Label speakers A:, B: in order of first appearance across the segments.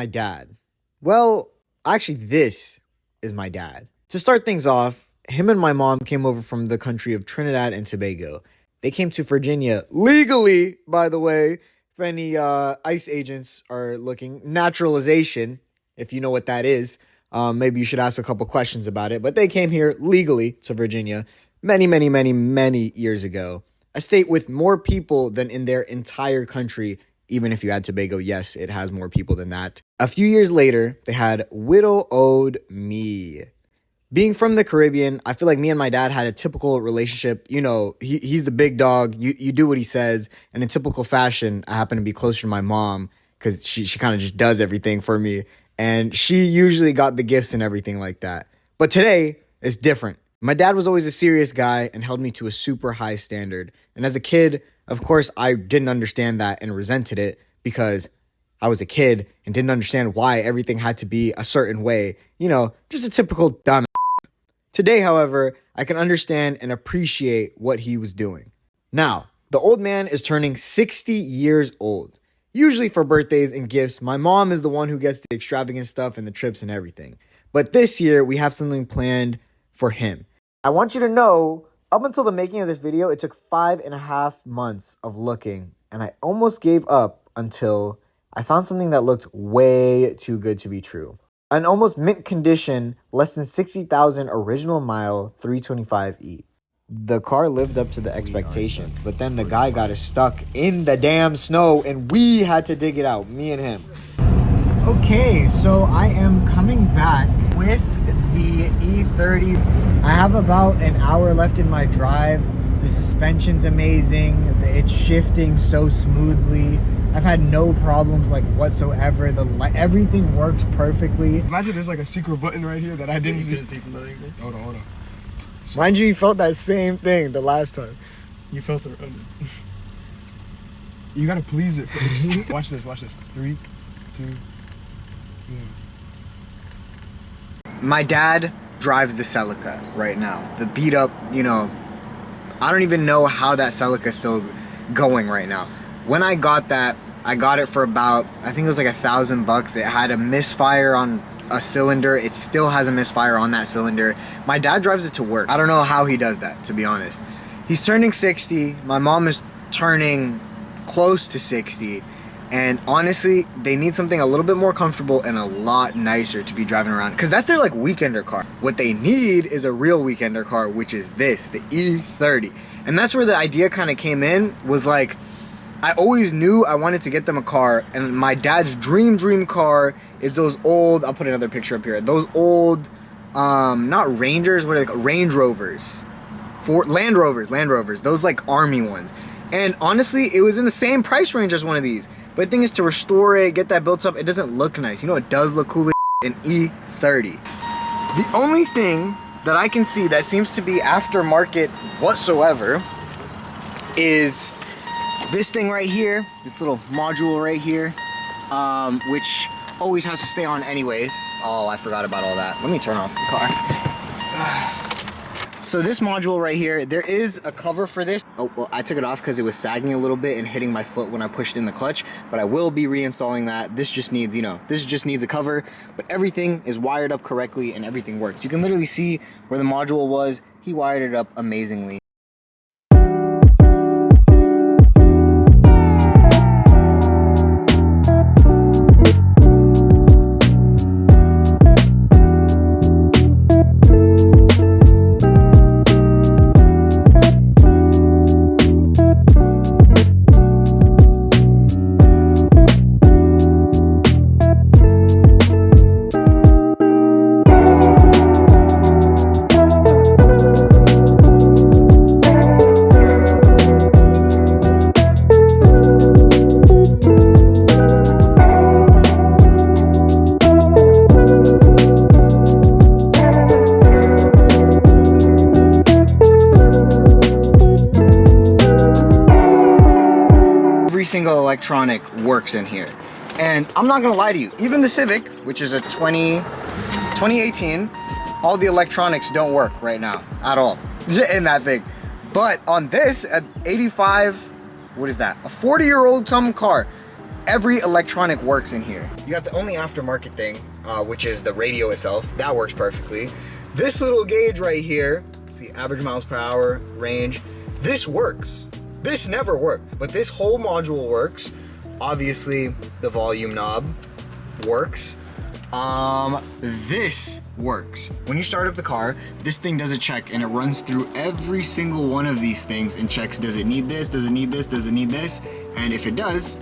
A: my dad? Well, actually, this is my dad. To start things off, him and my mom came over from the country of Trinidad and Tobago. They came to Virginia legally, by the way, if any ICE agents are looking. Naturalization, if you know what that is. Maybe you should ask a couple questions about it. But they came here legally to Virginia many years ago. A state with more people than in their entire country. Even if you add Tobago, yes, it has more people than that. A few years later, they had widowed me. Being from the Caribbean, I feel like me and my dad had a typical relationship. You know, he's the big dog. You do what he says. And in typical fashion, I happen to be closer to my mom because she kind of just does everything for me. And she usually got the gifts and everything like that. But today, it's different. My dad was always a serious guy and held me to a super high standard. And as a kid, of course, I didn't understand that and resented it because I was a kid and didn't understand why everything had to be a certain way. You know, just a typical dumb. Today, however, I can understand and appreciate what he was doing. Now, the old man is turning 60 years old. Usually for birthdays and gifts, my mom is the one who gets the extravagant stuff and the trips and everything. But this year, we have something planned for him. I want you to know, up until the making of this video, it took 5.5 months of looking, and I almost gave up until I found something that looked way too good to be true. An almost mint condition, less than 60,000 original mile 325e. The car lived up to the expectations, but then the guy got us stuck in the damn snow and we had to dig it out, me and him. Okay, so I am coming back with the E30. I have about an hour left in my drive. The suspension's amazing. It's shifting so smoothly. I've had no problems like whatsoever. Everything works perfectly.
B: Imagine there's like a secret button right here that I didn't see from that angle. Hold on.
A: Mind you, you felt that same thing the last time.
B: You felt it. You gotta please it first. Watch this. 3, 2, 1.
A: My dad drives the Celica right now. The beat up, you know, I don't even know how that Celica is still going right now. When I got that, I got it for about, I think it was like $1,000. It had a misfire on a cylinder. It still has a misfire on that cylinder. My dad drives it to work. I don't know how he does that, to be honest. He's turning 60. My mom is turning close to 60. And honestly, they need something a little bit more comfortable and a lot nicer to be driving around. Because that's their like weekender car. What they need is a real weekender car, which is this, the E30. And that's where the idea kind of came in, was like, I always knew I wanted to get them a car, and my dad's dream car is those old, I'll put another picture up here, those old, not Rangers, what are they called? Range Rovers. Land Rovers, those like army ones. And honestly, it was in the same price range as one of these. But the thing is, to restore it, get that built up, it doesn't look nice. You know, it does look cool as an E30. The only thing that I can see that seems to be aftermarket whatsoever is this thing right here, this little module right here, which always has to stay on anyways. Oh, I forgot about all that. Let me turn off the car. So this module right here, there is a cover for this. Oh, well, I took it off because it was sagging a little bit and hitting my foot when I pushed in the clutch, but I will be reinstalling that. This just needs, you know, this just needs a cover, but everything is wired up correctly and everything works. You can literally see where the module was. He wired it up amazingly. Every single electronic works in here. And I'm not gonna lie to you, even the Civic, which is a 2018, all the electronics don't work right now at all in that thing. But on this, at 85, what is that? A 40-year-old some car, Every electronic works in here. You got the only aftermarket thing, which is the radio itself. That works perfectly. This little gauge right here, see average miles per hour, range, this works. This never worked, but this whole module works. Obviously, the volume knob works. This works. When you start up the car, this thing does a check and it runs through every single one of these things and checks, does it need this, does it need this, does it need this? And if it does,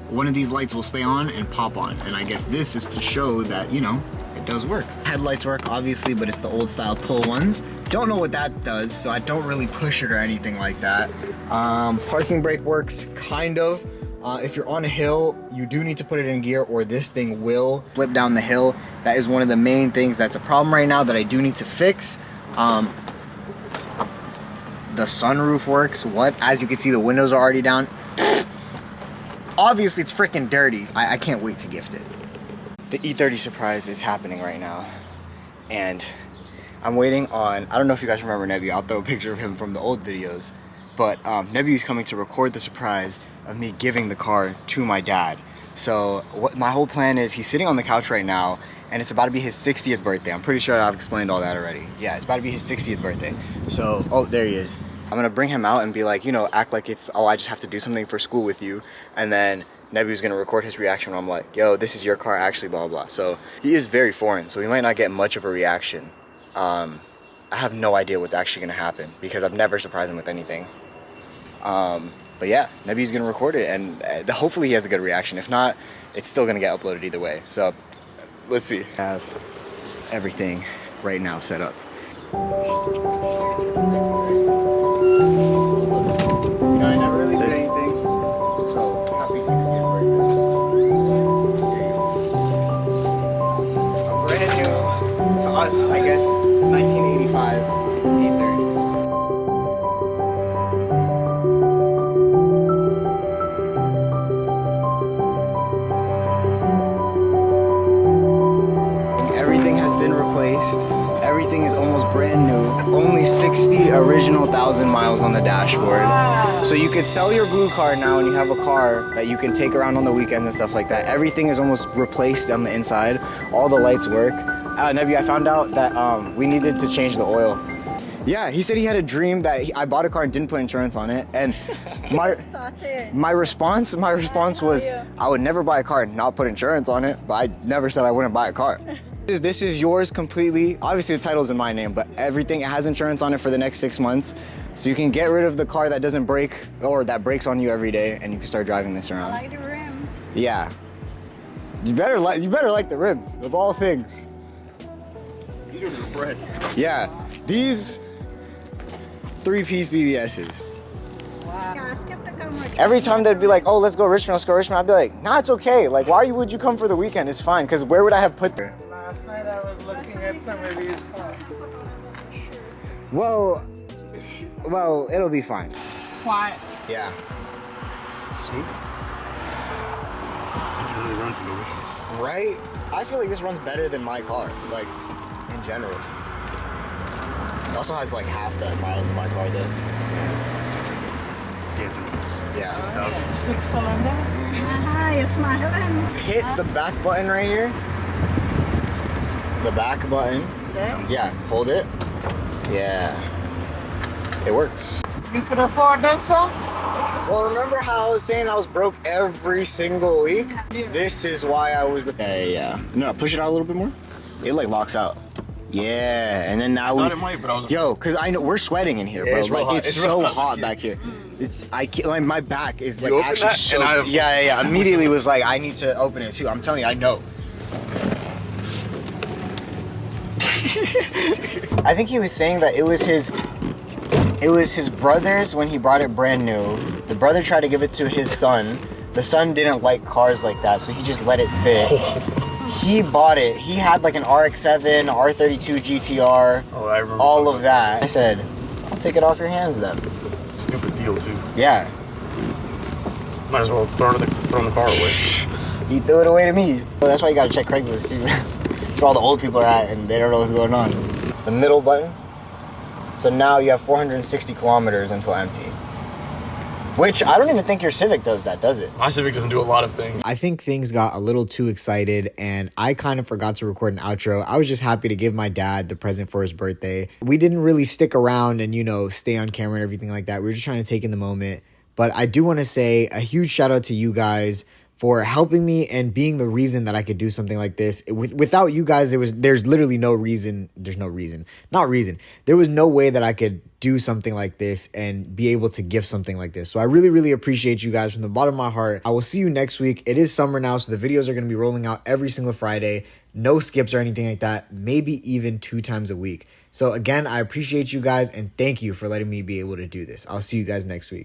A: one of these lights will stay on and pop on. And I guess this is to show that, you know, it does work. Headlights work, obviously, but it's the old style pull ones. Don't know what that does, so I don't really push it or anything like that. Parking brake works, kind of. If you're on a hill, you do need to put it in gear or this thing will flip down the hill. That is one of the main things that's a problem right now that I do need to fix. The sunroof works. What? As you can see, the windows are already down. Obviously, it's freaking dirty. I can't wait to gift it. The E30 surprise is happening right now. And I'm waiting on, I don't know if you guys remember Nebby. I'll throw a picture of him from the old videos. But Nebby is coming to record the surprise of me giving the car to my dad. So what my whole plan is, he's sitting on the couch right now and it's about to be his 60th birthday. I'm pretty sure I've explained all that already. Yeah, it's about to be his 60th birthday. So, oh, there he is. I'm gonna bring him out and be like, you know, act like it's, oh, I just have to do something for school with you. And then Nebby's gonna record his reaction when I'm like, yo, this is your car actually, blah, blah, blah. So he is very foreign, so we might not get much of a reaction. I have no idea what's actually gonna happen because I've never surprised him with anything. But yeah, Nebby's gonna record it and hopefully he has a good reaction. If not, it's still gonna get uploaded either way. So let's see. I have everything right now set up. You know, I never really did anything. So happy 60th birthday. A brand new, to us, I guess, 1985 E30. Everything is almost brand new. Only 60 original 1,000 miles on the dashboard. So you could sell your blue car now and you have a car that you can take around on the weekends and stuff like that. Everything is almost replaced on the inside. All the lights work. Nebby, I found out that we needed to change the oil. Yeah, he said he had a dream that I bought a car and didn't put insurance on it. And my response was, I would never buy a car and not put insurance on it, but I never said I wouldn't buy a car. This is yours completely. Obviously the title's in my name, but everything, it has insurance on it for the next 6 months. So you can get rid of the car that doesn't break or that breaks on you every day and you can start driving this around.
C: I like the rims.
A: Yeah. You better like the rims, of all things.
B: These are the bread.
A: Yeah. These 3-piece BBSs.
C: Wow. Yeah, skip the camera.
A: Every time they'd be like, oh, let's go Richmond, I'd be like, nah, it's okay. Like, why would you come for the weekend? It's fine, because where would I have put there?
B: Last night I was looking at some of these cars.
A: Well, it'll be fine.
C: Quiet.
A: Yeah.
B: Smooth. It really runs from the wish.
A: Right? I feel like this runs better than my car, like, in general. It also has like half the miles of my car though. Yeah.
B: 6-cylinder?
C: You're smiling.
A: Hit the back button right here. The back button.
C: Yes.
A: Yeah, hold it. Yeah. It works.
C: You could afford this, sir?
A: Well, remember how I was saying I was broke every single week? This is why I was. Yeah. No, push it out a little bit more. It like locks out. Yeah, and then now
B: I thought it might, but I was.
A: Yo, cause I know we're sweating in here, bro.
B: It's real hot.
A: It's
B: real
A: so hot back here. It's I can't, like my back is like
B: You open
A: actually
B: that
A: so.
B: and I-
A: Yeah. Immediately was like, I need to open it too. I'm telling you, I know. I think he was saying that it was his brother's when he brought it brand new. The brother tried to give it to his son. The son didn't like cars like that, so he just let it sit. He bought it. He had like an RX-7, R32 GTR,
B: Oh, I remember.
A: all of that. I said, I'll take it off your hands then.
B: Stupid deal too.
A: Yeah.
B: Might as well throw the car away.
A: He threw it away to me. Well, that's why you gotta check Craigslist too. That's where all the old people are at and they don't know what's going on. The middle button. So now you have 460 kilometers until empty. Which I don't even think your Civic does that, does it?
B: My Civic doesn't do a lot of things.
A: I think things got a little too excited and I kind of forgot to record an outro. I was just happy to give my dad the present for his birthday. We didn't really stick around and, you know, stay on camera and everything like that. We were just trying to take in the moment. But I do want to say a huge shout out to you guys for helping me and being the reason that I could do something like this. Without you guys, there's literally no reason. There was no way that I could do something like this and be able to give something like this. So I really, really appreciate you guys from the bottom of my heart. I will see you next week. It is summer now, so the videos are going to be rolling out every single Friday. No skips or anything like that. Maybe even 2 times a week. So again, I appreciate you guys and thank you for letting me be able to do this. I'll see you guys next week.